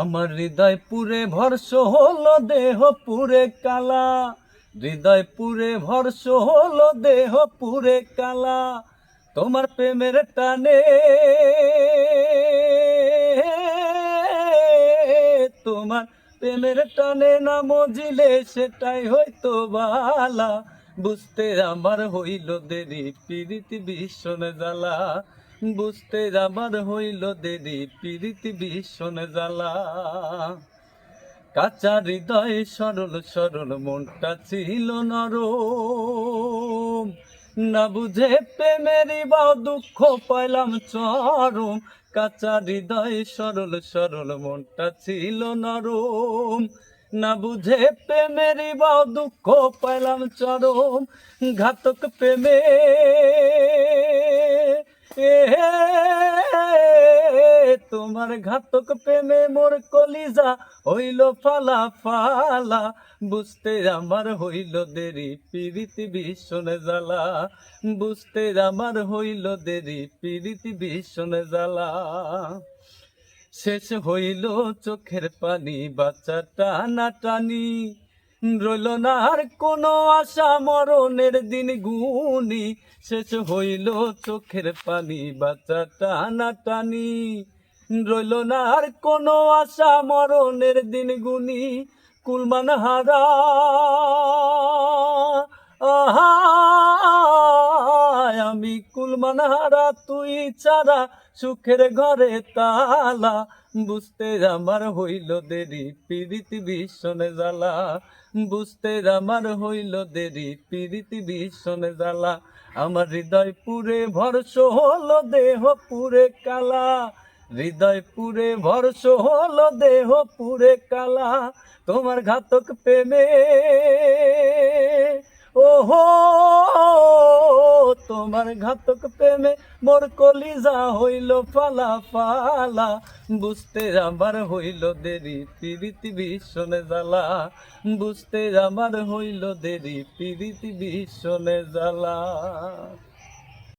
আমার হৃদয় পুরে ভরস হলো দেহ পুরে কালা, হৃদয় পুরে ভরস হলো দেহ পুরে কালা, তোমার প্রেমের টানে, তোমার প্রেমের টানে না মজিলে সেটাই হয়তো বালা, বুঝতে আমার হইল দেরি পিরিতি ভীষণ জ্বালা, বুঝতে আমার হইল দেরি পিরিতি ভীষণ জ্বালা। কাঁচা হৃদয় সরল সরল মনটা ছিল নরম, না বুঝে প্রেমেরই বাও দুঃখ পাইলাম চরম। কাঁচা হৃদয় সরল সরল মনটা ছিল নরম, না বুঝে প্রেমেরই বাও দুঃখ পাইলাম চরম। ঘাতক প্রেমে তোমার ঘাতক প্রেমে মোর কলিজা হইল ফালা ফালা, বুঝতে আমার হইল দেরি পিরিতি ভীষণ জ্বালা, বুঝতে আমার হইল দেরি পিরিতি ভীষণ জ্বালা। শেষ হইল চোখের পানি বাচ্চা টানা টানি, রইল না আর কোনো আশা মরণের দিন গুনি। শেষ হইল চোখের পানি বাচ্চা টানা টানি, রইল না আর কোনো আশা মরণের দিন গুনি। কুলমান হারা আমি কুলমান হারা, তুই ছাড়া সুখের ঘরে তালা, বুঝতে আমার হইল দেরি পিরিতি ভীষণ জ্বালা, বুঝতে আমার হইল দেরি পিরিতি ভীষণ জ্বালা। আমার হৃদয় পুরে ভরস হলো দেহ পুরে কালা, হৃদয় পুরে ভরস হলো দেহ পুরে কালা, তোমার ঘাতক প্রেমে ওহো, তোমার ঘাতক প্রেমে মোর কলিজা হইল ফালা ফালা, বুঝতে আমার হইল দেরি পিরিতি ভীষণ জ্বালা, বুঝতে আমার হইল দেরি পিরিতি ভীষণ জ্বালা।